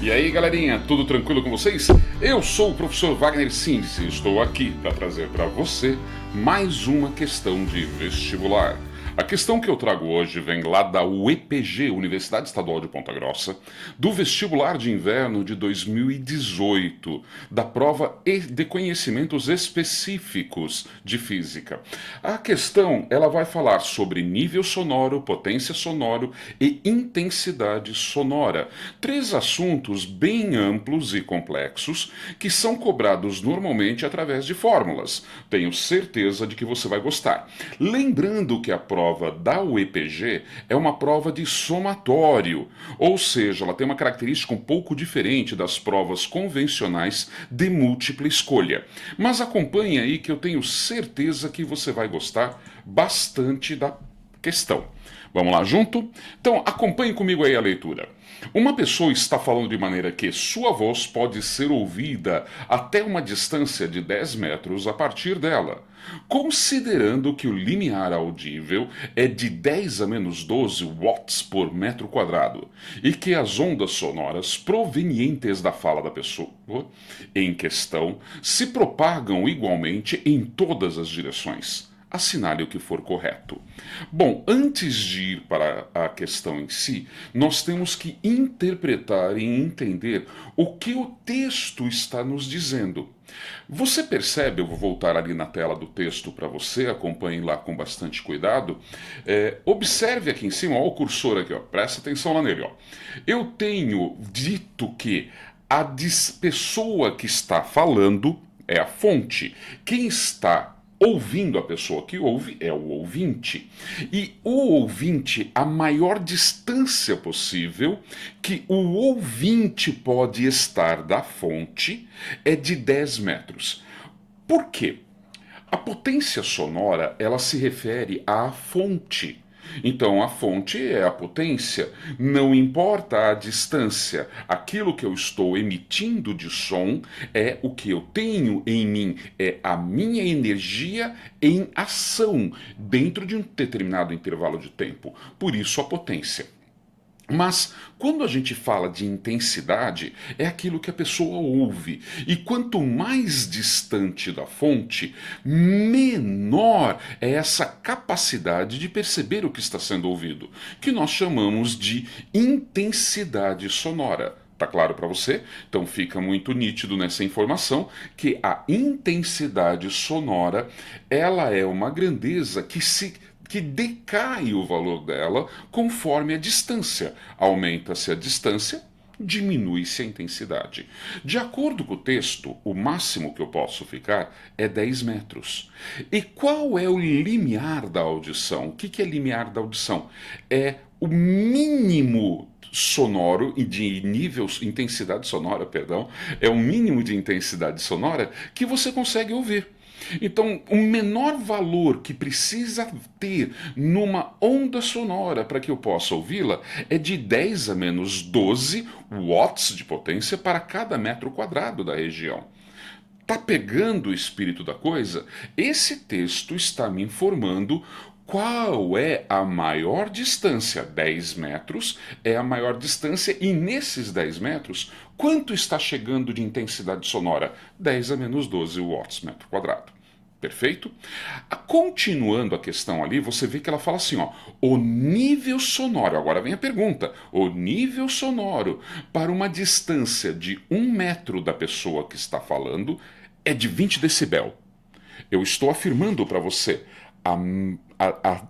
E aí galerinha, tudo tranquilo com vocês? Eu sou o professor Wagner Síndice e estou aqui para trazer para você mais uma questão de vestibular. A questão que eu trago hoje vem lá da UEPG, Universidade Estadual de Ponta Grossa, do vestibular de inverno de 2018, da prova de conhecimentos específicos de física. A questão, ela vai falar sobre nível sonoro, potência sonoro e intensidade sonora. Três assuntos bem amplos e complexos que são cobrados normalmente através de fórmulas. Tenho certeza de que você vai gostar. Lembrando que a prova da UEPG é uma prova de somatório, ou seja, ela tem uma característica um pouco diferente das provas convencionais de múltipla escolha. Mas acompanhe aí que eu tenho certeza que você vai gostar bastante da questão. Vamos lá junto? Então acompanhe comigo aí a leitura. Uma pessoa está falando de maneira que sua voz pode ser ouvida até uma distância de 10 metros a partir dela. Considerando que o limiar audível é de 10 a menos 12 watts por metro quadrado e que as ondas sonoras provenientes da fala da pessoa em questão se propagam igualmente em todas as direções. Assinale o que for correto. Bom, antes de ir para a questão em si, nós temos que interpretar e entender o que o texto está nos dizendo. Você percebe, eu vou voltar ali na tela do texto para você, acompanhe lá com bastante cuidado. Observe aqui em cima, ó, o cursor aqui, ó, presta atenção lá nele. Ó. Eu tenho dito que a pessoa que está falando é a fonte. Quem está ouvindo, a pessoa que ouve é o ouvinte. E o ouvinte, a maior distância possível que o ouvinte pode estar da fonte é de 10 metros. Por quê? A potência sonora, ela se refere à fonte. Então a fonte é a potência, não importa a distância, aquilo que eu estou emitindo de som é o que eu tenho em mim, é a minha energia em ação dentro de um determinado intervalo de tempo, por isso a potência. Mas quando a gente fala de intensidade, é aquilo que a pessoa ouve. E quanto mais distante da fonte, menor é essa capacidade de perceber o que está sendo ouvido, que nós chamamos de intensidade sonora. Tá claro para você? Então fica muito nítido nessa informação que a intensidade sonora, ela é uma grandeza que decai o valor dela conforme a distância. Aumenta-se a distância, diminui-se a intensidade. De acordo com o texto, o máximo que eu posso ficar é 10 metros. E qual é o limiar da audição? O que é limiar da audição? É o mínimo sonoro e de intensidade sonora, perdão, é o mínimo de intensidade sonora que você consegue ouvir. Então, o menor valor que precisa ter numa onda sonora para que eu possa ouvi-la é de 10 a menos 12 watts de potência para cada metro quadrado da região. Tá pegando o espírito da coisa? Esse texto está me informando qual é a maior distância. 10 metros é a maior distância e nesses 10 metros, quanto está chegando de intensidade sonora? 10 a menos 12 watts metro quadrado. Perfeito? Continuando a questão ali, você vê que ela fala assim, ó, o nível sonoro, agora vem a pergunta, o nível sonoro para uma distância de 1 metro da pessoa que está falando é de 20 decibel. Eu estou afirmando para você,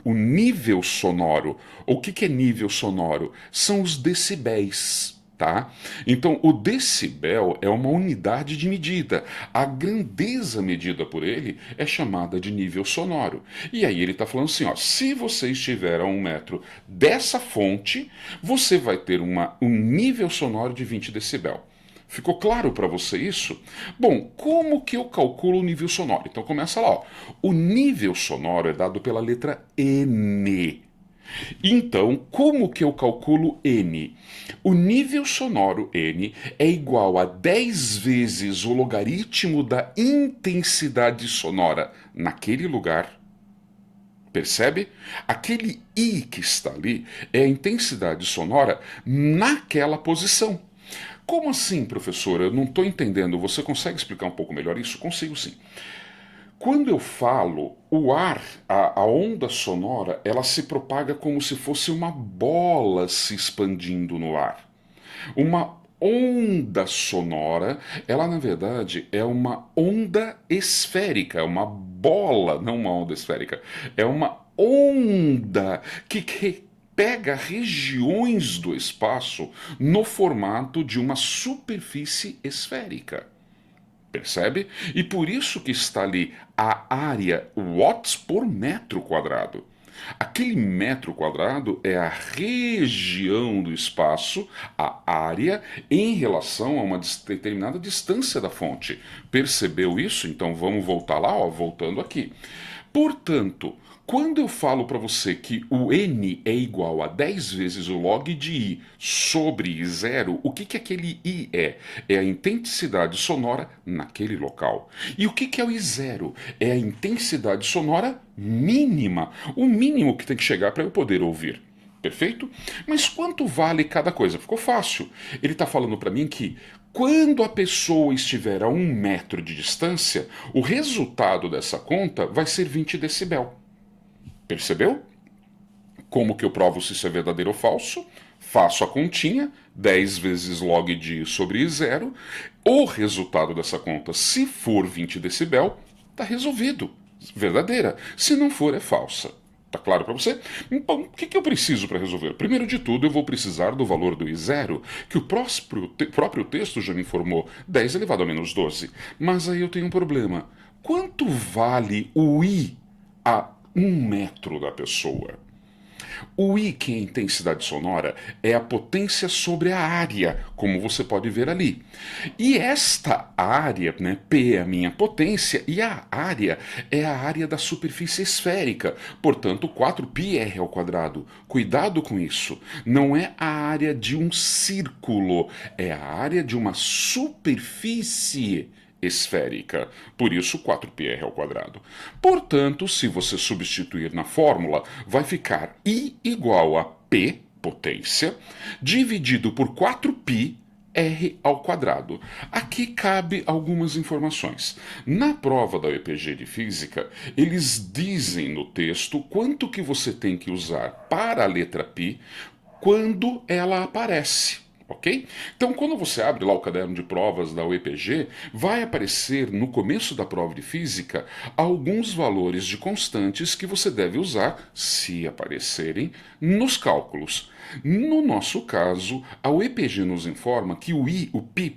o nível sonoro, o que é nível sonoro? São os decibéis. Tá? Então, o decibel é uma unidade de medida. A grandeza medida por ele é chamada de nível sonoro. E aí ele está falando assim, ó, se você estiver a 1 metro dessa fonte, você vai ter um nível sonoro de 20 decibel. Ficou claro para você isso? Bom, como que eu calculo o nível sonoro? Então começa lá, ó. O nível sonoro é dado pela letra N. Então, como que eu calculo N? O nível sonoro N é igual a 10 vezes o logaritmo da intensidade sonora naquele lugar. Percebe? Aquele I que está ali é a intensidade sonora naquela posição. Como assim, professora? Eu não estou entendendo. Você consegue explicar um pouco melhor isso? Consigo sim. Quando eu falo, o ar, a onda sonora, ela se propaga como se fosse uma bola se expandindo no ar. Uma onda sonora, ela na verdade é uma onda esférica, é uma bola, não uma onda esférica, é uma onda que pega regiões do espaço no formato de uma superfície esférica. Percebe? E por isso que está ali a área watts por metro quadrado. Aquele metro quadrado é a região do espaço, a área, em relação a uma determinada distância da fonte. Percebeu isso? Então vamos voltar lá, ó, voltando aqui. Portanto, quando eu falo para você que o n é igual a 10 vezes o log de i sobre zero, o que aquele i é? É a intensidade sonora naquele local. E o que é o i zero? É a intensidade sonora mínima, o mínimo que tem que chegar para eu poder ouvir. Perfeito? Mas quanto vale cada coisa? Ficou fácil. Ele está falando para mim que quando a pessoa estiver a 1 metro de distância, o resultado dessa conta vai ser 20 decibel. Percebeu? Como que eu provo se isso é verdadeiro ou falso? Faço a continha, 10 vezes log de sobre zero. O resultado dessa conta, se for 20 decibel, está resolvido. Verdadeira. Se não for, é falsa. Tá claro para você? Então, o que eu preciso para resolver? Primeiro de tudo, eu vou precisar do valor do i0, que o próprio texto já me informou, 10 elevado a menos 12. Mas aí eu tenho um problema. Quanto vale o i a 1 metro da pessoa? O I, que é a intensidade sonora, é a potência sobre a área, como você pode ver ali. E esta área, né, P é a minha potência, e a área é a área da superfície esférica, portanto 4πr ao quadrado. Cuidado com isso, não é a área de um círculo, é a área de uma superfície esférica, por isso 4πr ao quadrado. Portanto, se você substituir na fórmula, vai ficar I igual a P, potência, dividido por 4π r ao quadrado. Aqui cabe algumas informações. Na prova da UEPG de Física, eles dizem no texto quanto que você tem que usar para a letra π quando ela aparece. Ok? Então, quando você abre lá o caderno de provas da UEPG, vai aparecer no começo da prova de física alguns valores de constantes que você deve usar, se aparecerem, nos cálculos. No nosso caso, a UEPG nos informa que o π,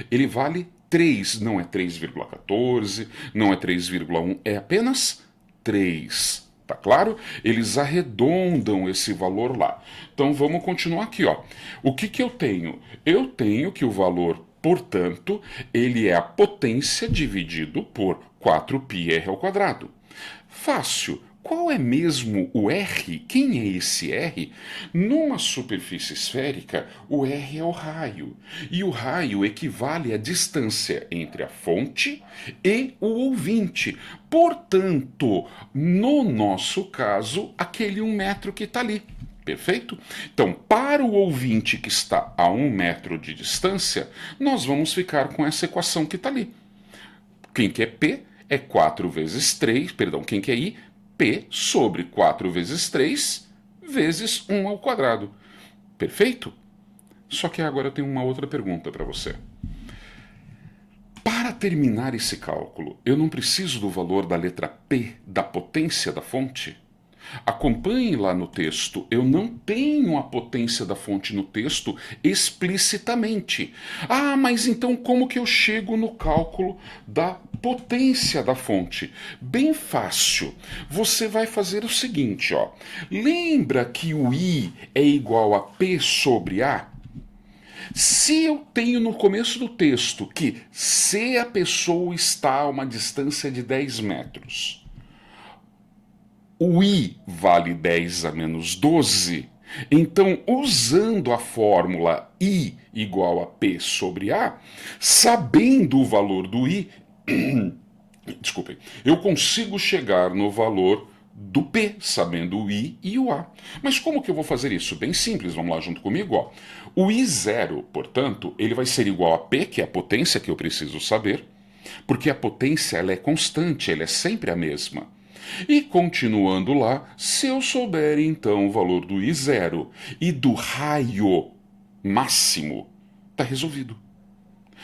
ele vale 3, não é 3,14, não é 3,1, é apenas 3. Tá claro? Eles arredondam esse valor lá. Então vamos continuar aqui, ó. O que eu tenho? Eu tenho que o valor, portanto, ele é a potência dividido por 4πr ao quadrado. Fácil. Qual é mesmo o R? Quem é esse R? Numa superfície esférica, o R é o raio. E o raio equivale à distância entre a fonte e o ouvinte. Portanto, no nosso caso, aquele 1 metro que está ali. Perfeito? Então, para o ouvinte que está a 1 metro de distância, nós vamos ficar com essa equação que está ali. Quem que é P é 4 vezes 3, perdão, quem que é I? P sobre 4 vezes 3 vezes 1 ao quadrado. Perfeito? Só que agora eu tenho uma outra pergunta para você. Para terminar esse cálculo, eu não preciso do valor da letra P da potência da fonte? Acompanhe lá no texto, eu não tenho a potência da fonte no texto explicitamente. Ah, mas então como que eu chego no cálculo da potência da fonte? Bem fácil. Você vai fazer o seguinte, ó. Lembra que o I é igual a P sobre A? Se eu tenho no começo do texto que se a pessoa está a uma distância de 10 metros, o I vale 10 a menos 12, então, usando a fórmula I igual a P sobre A, sabendo o valor do I, desculpem, eu consigo chegar no valor do P, sabendo o I e o A. Mas como que eu vou fazer isso? Bem simples, vamos lá junto comigo. Ó. O I0, portanto, ele vai ser igual a P, que é a potência que eu preciso saber, porque a potência ela é constante, ela é sempre a mesma. E continuando lá, se eu souber então o valor do I0 e do raio máximo, está resolvido.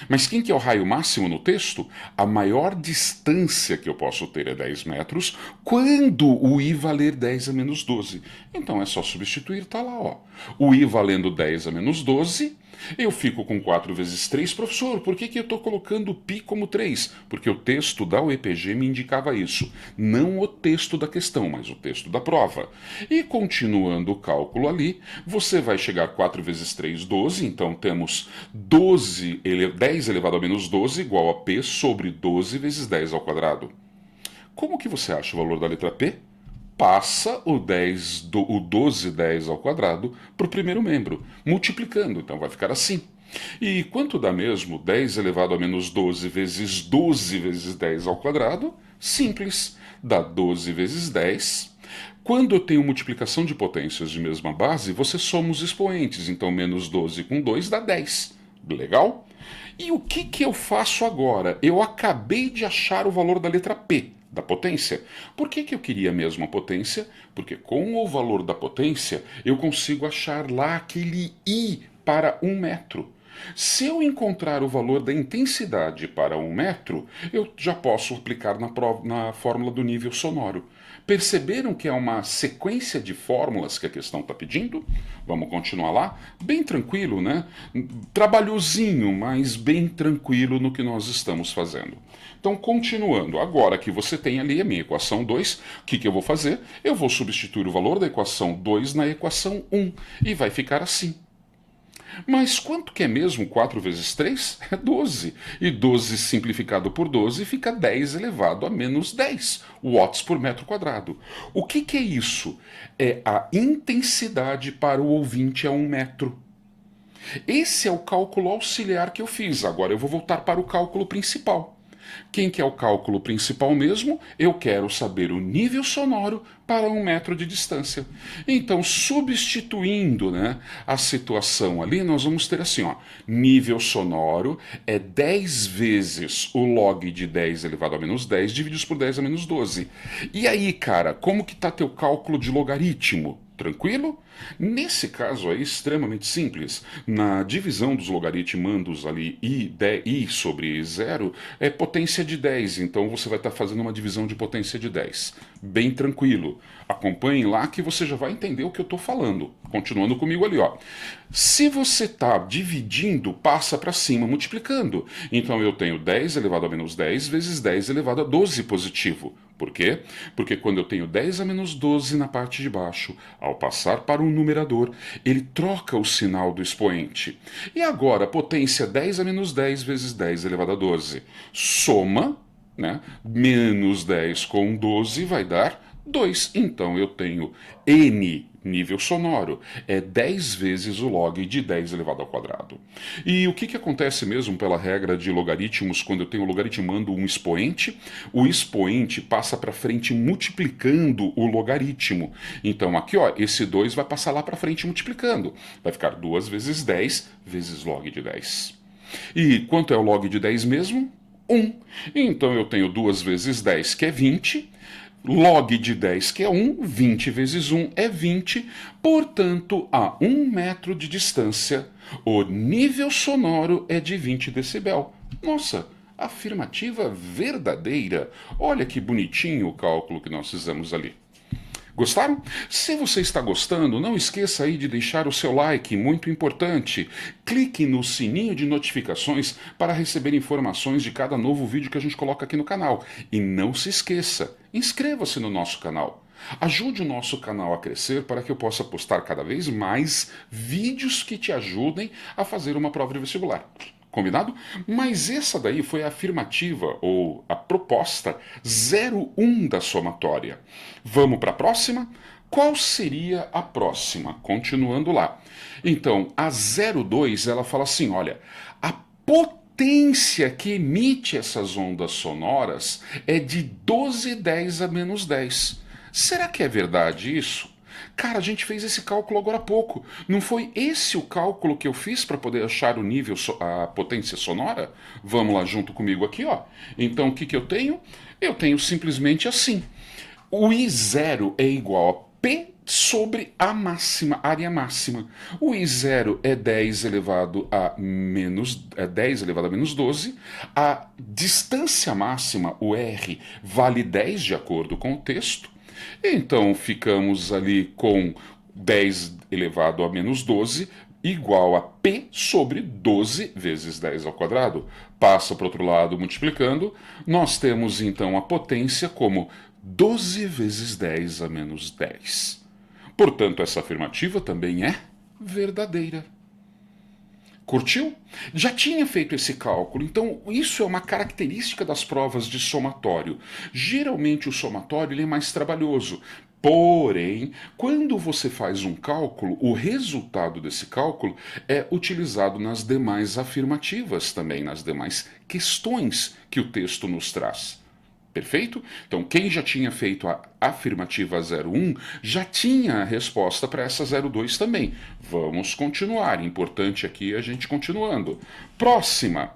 Mas quem que é o raio máximo no texto? A maior distância que eu posso ter é 10 metros quando o I valer 10 a menos 12. Então é só substituir, tá lá, ó. O I valendo 10 a menos 12, eu fico com 4 vezes 3. Professor, por que eu estou colocando o π como 3? Porque o texto da UEPG me indicava isso. Não o texto da questão, mas o texto da prova. E continuando o cálculo ali, você vai chegar a 4 vezes 3, 12. Então temos 10 elevado a menos 12 igual a P sobre 12 vezes 10 ao quadrado. Como que você acha o valor da letra P? Passa o 12 10 ao quadrado para o primeiro membro, multiplicando, então vai ficar assim. E quanto dá mesmo 10 elevado a menos 12 vezes 12 vezes 10 ao quadrado? Simples, dá 12 vezes 10. Quando eu tenho multiplicação de potências de mesma base, você soma os expoentes, então menos 12 com 2 dá 10. Legal? E o que eu faço agora? Eu acabei de achar o valor da letra P, da potência. Por que eu queria mesmo a potência? Porque com o valor da potência eu consigo achar lá aquele I para 1 metro. Se eu encontrar o valor da intensidade para 1 metro, eu já posso aplicar na fórmula do nível sonoro. Perceberam que é uma sequência de fórmulas que a questão está pedindo? Vamos continuar lá? Bem tranquilo, né? Trabalhosinho, mas bem tranquilo no que nós estamos fazendo. Então, continuando, agora que você tem ali a minha equação 2, o que eu vou fazer? Eu vou substituir o valor da equação 2 na equação 1 e vai ficar assim. Mas quanto que é mesmo 4 vezes 3? É 12. E 12 simplificado por 12 fica 10 elevado a menos 10 watts por metro quadrado. O que é isso? É a intensidade para o ouvinte a 1 metro. Esse é o cálculo auxiliar que eu fiz. Agora eu vou voltar para o cálculo principal. Quem que é o cálculo principal mesmo? Eu quero saber o nível sonoro para 1 metro de distância. Então, substituindo, né, a situação ali, nós vamos ter assim, ó, nível sonoro é 10 vezes o log de 10 elevado a menos 10 divididos por 10 a menos 12. E aí, cara, como que tá teu cálculo de logaritmo? Tranquilo? Nesse caso é extremamente simples. Na divisão dos logaritmandos ali I sobre 0 é potência de 10, então você vai estar fazendo uma divisão de potência de 10. Bem tranquilo. Acompanhem lá que você já vai entender o que eu estou falando. Continuando comigo ali, ó. Se você está dividindo, passa para cima multiplicando. Então eu tenho 10 elevado a menos 10 vezes 10 elevado a 12 positivo. Por quê? Porque quando eu tenho 10 a menos 12 na parte de baixo, ao passar para um numerador, ele troca o sinal do expoente. E agora, potência 10 a menos 10 vezes 10 elevado a 12. Soma, né? Menos 10 com 12 vai dar 2. Então eu tenho N nível sonoro, é 10 vezes o log de 10 elevado ao quadrado. E o que acontece mesmo pela regra de logaritmos quando eu tenho logaritmando um expoente? O expoente passa para frente multiplicando o logaritmo. Então aqui, ó, esse 2 vai passar lá para frente multiplicando. Vai ficar 2 vezes 10 vezes log de 10. E quanto é o log de 10 mesmo? 1. Então eu tenho 2 vezes 10, que é 20. Log de 10, que é 1, 20 vezes 1 é 20, portanto, a 1 metro de distância, o nível sonoro é de 20 decibel. Nossa, afirmativa verdadeira. Olha que bonitinho o cálculo que nós fizemos ali. Gostaram? Se você está gostando, não esqueça aí de deixar o seu like, muito importante. Clique no sininho de notificações para receber informações de cada novo vídeo que a gente coloca aqui no canal. E não se esqueça, inscreva-se no nosso canal. Ajude o nosso canal a crescer para que eu possa postar cada vez mais vídeos que te ajudem a fazer uma prova de vestibular. Combinado? Mas essa daí foi a afirmativa, ou a proposta 01 da somatória. Vamos para a próxima? Qual seria a próxima? Continuando lá. Então, a 02, ela fala assim, olha, a potência que emite essas ondas sonoras é de 12 10 a menos 10. Será que é verdade isso? Cara, a gente fez esse cálculo agora há pouco. Não foi esse o cálculo que eu fiz para poder achar o nível, a potência sonora? Vamos lá junto comigo aqui, ó. Então o que, que eu tenho? Eu tenho simplesmente assim. O I0 é igual a P sobre a máxima, área máxima. O I0 é 10 elevado a menos, 10 elevado a menos 12. A distância máxima, o R, vale 10 de acordo com o texto. Então ficamos ali com 10 elevado a menos 12 igual a P sobre 12 vezes 10 ao quadrado. Passa para o outro lado multiplicando. Nós temos então a potência como 12 vezes 10 a menos 10. Portanto, essa afirmativa também é verdadeira. Curtiu? Já tinha feito esse cálculo, então isso é uma característica das provas de somatório. Geralmente o somatório ele é mais trabalhoso. Porém, quando você faz um cálculo, o resultado desse cálculo é utilizado nas demais afirmativas também, nas demais questões que o texto nos traz. Perfeito? Então, quem já tinha feito a afirmativa 01 já tinha a resposta para essa 02 também. Vamos continuar. Importante aqui a gente continuando. Próxima.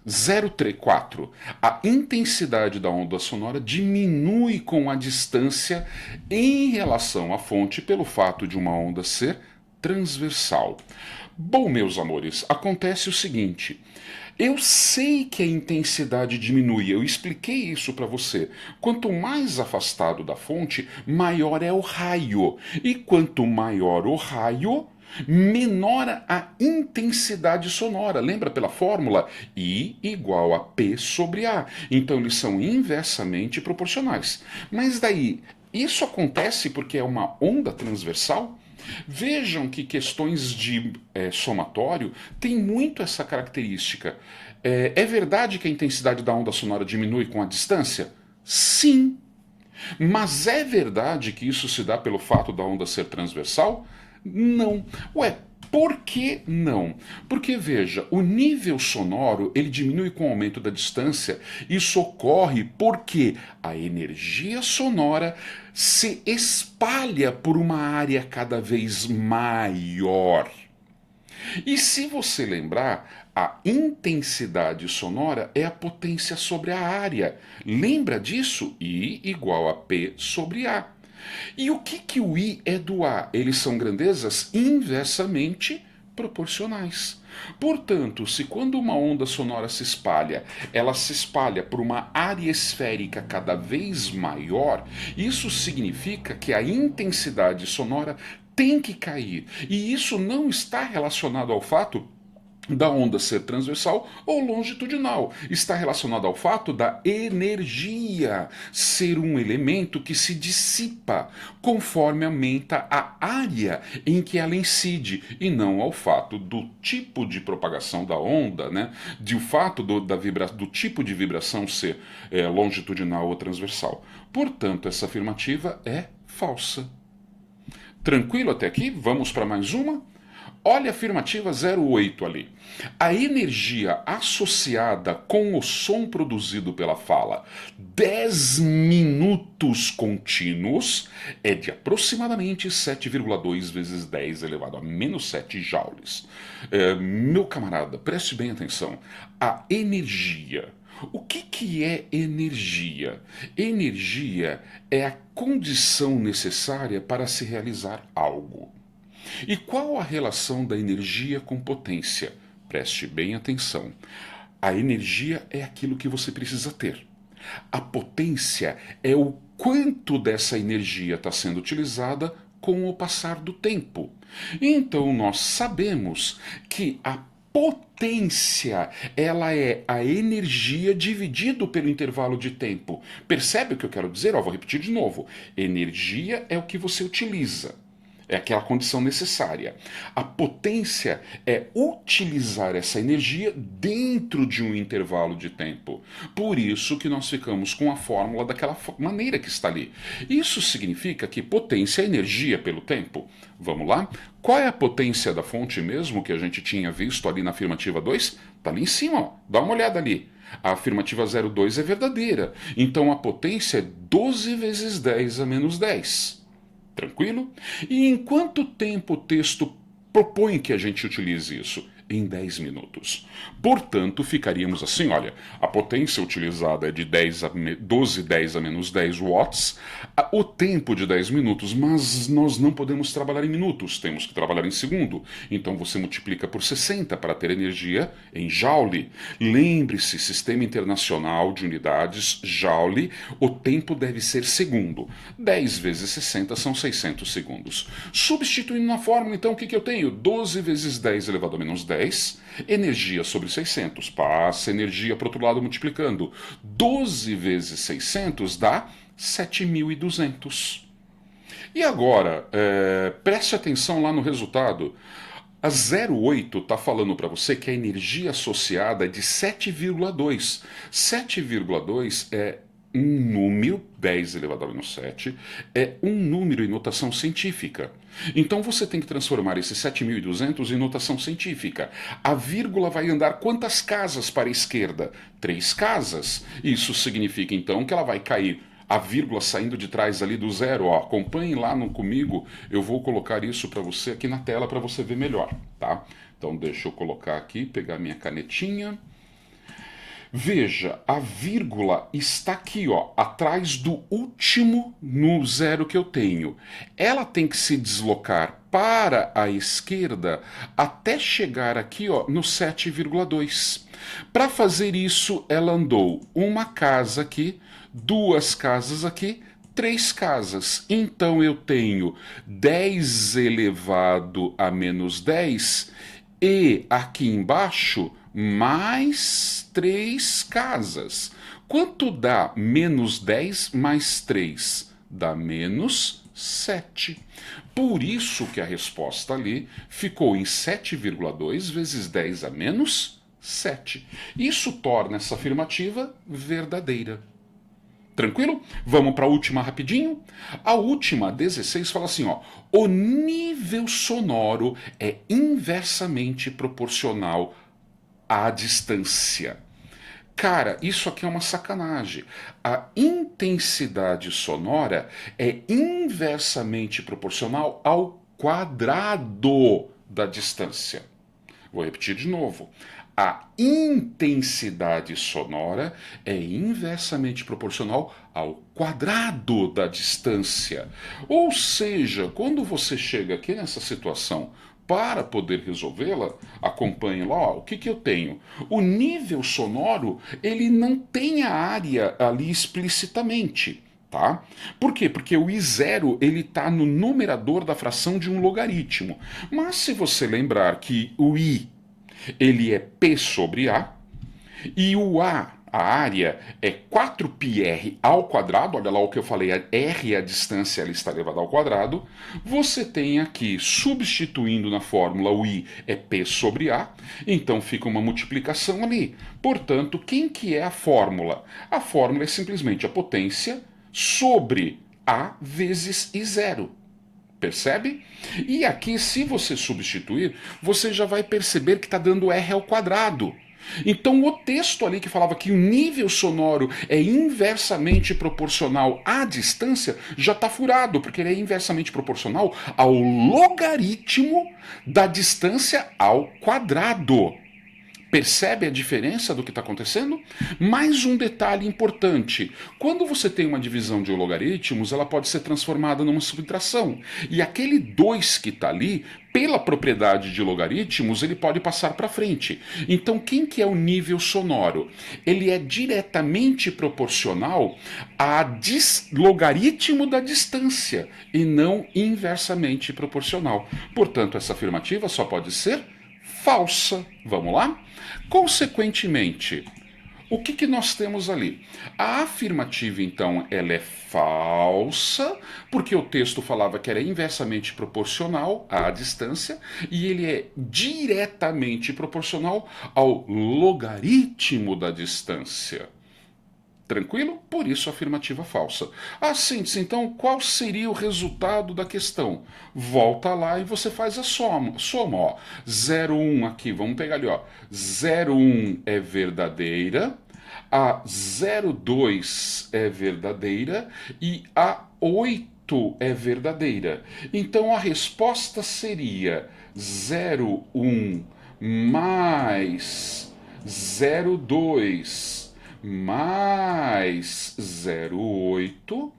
034. A intensidade da onda sonora diminui com a distância em relação à fonte pelo fato de uma onda ser transversal. Bom, meus amores, acontece o seguinte. Eu sei que a intensidade diminui, eu expliquei isso para você. Quanto mais afastado da fonte, maior é o raio. E quanto maior o raio, menor a intensidade sonora. Lembra pela fórmula? I igual a P sobre A. Então eles são inversamente proporcionais. Mas daí, isso acontece porque é uma onda transversal? Vejam que questões de somatório têm muito essa característica. É verdade que a intensidade da onda sonora diminui com a distância? Sim. Mas é verdade que isso se dá pelo fato da onda ser transversal? Não. Ué, por que não? Porque, veja, o nível sonoro ele diminui com o aumento da distância. Isso ocorre porque a energia sonora se espalha por uma área cada vez maior. E se você lembrar, a intensidade sonora é a potência sobre a área. Lembra disso? I igual a P sobre A. E o que o I é do A? Eles são grandezas inversamente proporcionais. Portanto, se quando uma onda sonora se espalha, ela se espalha por uma área esférica cada vez maior, isso significa que a intensidade sonora tem que cair. E isso não está relacionado ao fato da onda ser transversal ou longitudinal. Está relacionado ao fato da energia ser um elemento que se dissipa conforme aumenta a área em que ela incide, e não ao fato do tipo de propagação da onda, né? De o fato do tipo de vibração ser longitudinal ou transversal. Portanto, essa afirmativa é falsa. Tranquilo até aqui? Vamos para mais uma? Olha a afirmativa 08 ali. A energia associada com o som produzido pela fala 10 minutos contínuos é de aproximadamente 7,2 vezes 10 elevado a menos 7 joules. Meu camarada, preste bem atenção. A energia. O que é energia? Energia é a condição necessária para se realizar algo. E qual a relação da energia com potência? Preste bem atenção. A energia é aquilo que você precisa ter. A potência é o quanto dessa energia está sendo utilizada com o passar do tempo. Então nós sabemos que a potência, ela é a energia dividido pelo intervalo de tempo. Percebe o que eu quero dizer? Vou repetir de novo. Energia é o que você utiliza. É aquela condição necessária. A potência é utilizar essa energia dentro de um intervalo de tempo. Por isso que nós ficamos com a fórmula daquela maneira que está ali. Isso significa que potência é energia pelo tempo. Vamos lá? Qual é a potência da fonte mesmo que a gente tinha visto ali na afirmativa 2? Está ali em cima, ó. Dá uma olhada ali. A afirmativa 02 é verdadeira. Então a potência é 12 vezes 10 a menos 10. Tranquilo? E em quanto tempo o texto propõe que a gente utilize isso? Em 10 minutos. Portanto, ficaríamos assim, olha, a potência utilizada é de 12 10 a menos 10 watts, o tempo de 10 minutos, mas nós não podemos trabalhar em minutos, temos que trabalhar em segundo. Então você multiplica por 60 para ter energia em joule. Lembre-se, Sistema Internacional de Unidades, joule, o tempo deve ser segundo. 10 vezes 60 são 600 segundos. Substituindo na fórmula, então, o que eu tenho? 12 vezes 10 elevado a menos 10, energia sobre 600, passa energia para o outro lado multiplicando. 12 vezes 600 dá 7.200. E agora, preste atenção lá no resultado. A 08 está falando para você que a energia associada é de 7,2. 7,2 é um número, 10 elevado a menos 7, é um número em notação científica. Então você tem que transformar esse 7.200 em notação científica. A vírgula vai andar quantas casas para a esquerda? 3 casas. Isso significa então que ela vai cair a vírgula saindo de trás ali do zero. Ó, acompanhe lá comigo, eu vou colocar isso para você aqui na tela para você ver melhor, tá? Então deixa eu colocar aqui, pegar minha canetinha. Veja, a vírgula está aqui, ó, atrás do último no zero que eu tenho. Ela tem que se deslocar para a esquerda até chegar aqui, ó, no 7,2. Para fazer isso, ela andou uma casa aqui, 2 casas aqui, 3 casas. Então eu tenho 10 elevado a menos 10 e aqui embaixo mais 3 casas. Quanto dá menos 10 mais 3? Dá menos 7. Por isso que a resposta ali ficou em 7,2 vezes 10 a menos 7. Isso torna essa afirmativa verdadeira. Tranquilo? Vamos para a última rapidinho? A última, 16, fala assim, ó. O nível sonoro é inversamente proporcional à distância. Cara, isso aqui é uma sacanagem. A intensidade sonora é inversamente proporcional ao quadrado da distância. Vou repetir de novo. A intensidade sonora é inversamente proporcional ao quadrado da distância. Ou seja, quando você chega aqui nessa situação para poder resolvê-la, acompanhe lá, ó, o que eu tenho? O nível sonoro, ele não tem a área ali explicitamente. Tá? Por quê? Porque o I0 ele está no numerador da fração de um logaritmo. Mas se você lembrar que o I ele é P sobre A, e o A, a área, é 4πr ao quadrado, olha lá o que eu falei, a R é a distância, ela está elevada ao quadrado, você tem aqui, substituindo na fórmula, o I é P sobre A, então fica uma multiplicação ali. Portanto, quem que é a fórmula? A fórmula é simplesmente a potência sobre A vezes I0. Percebe? E aqui, se você substituir, você já vai perceber que está dando R ao quadrado. Então o texto ali que falava que o nível sonoro é inversamente proporcional à distância já está furado, porque ele é inversamente proporcional ao logaritmo da distância ao quadrado. Percebe a diferença do que está acontecendo? Mais um detalhe importante. Quando você tem uma divisão de logaritmos, ela pode ser transformada numa subtração. E aquele 2 que está ali, pela propriedade de logaritmos, ele pode passar para frente. Então, quem que é o nível sonoro? Ele é diretamente proporcional ao logaritmo da distância e não inversamente proporcional. Portanto, essa afirmativa só pode ser falsa. Vamos lá? Consequentemente, o que nós temos ali? A afirmativa, então, ela é falsa, porque o texto falava que era inversamente proporcional à distância, e ele é diretamente proporcional ao logaritmo da distância. Tranquilo? Por isso a afirmativa falsa. A síntese, então, qual seria o resultado da questão? Volta lá e você faz a soma. Ó. 0,1 aqui, vamos pegar ali, ó. 0,1 é verdadeira, a 02 é verdadeira e a 8 é verdadeira. Então a resposta seria 01 mais 02 mais 08,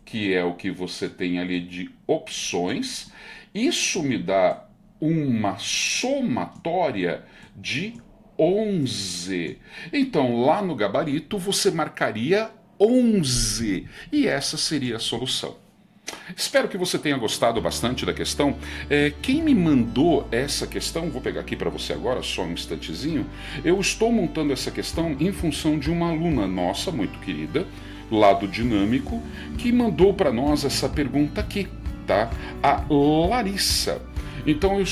que é o que você tem ali de opções. Isso me dá uma somatória de 11. Então, lá no gabarito, você marcaria 11 e essa seria a solução. Espero que você tenha gostado bastante da questão. Quem me mandou essa questão, vou pegar aqui para você agora, só um instantezinho. Eu estou montando essa questão em função de uma aluna nossa, muito querida, lá do Dinâmico, que mandou para nós essa pergunta aqui, tá? A Larissa. Então eu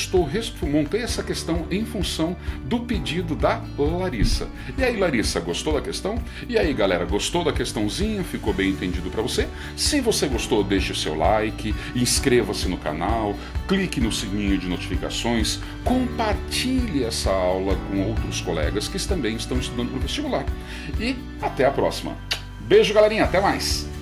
montei essa questão em função do pedido da Larissa. E aí, Larissa, gostou da questão? E aí, galera, gostou da questãozinha? Ficou bem entendido para você? Se você gostou, deixe o seu like, inscreva-se no canal, clique no sininho de notificações, compartilhe essa aula com outros colegas que também estão estudando para o vestibular. E até a próxima. Beijo, galerinha, até mais!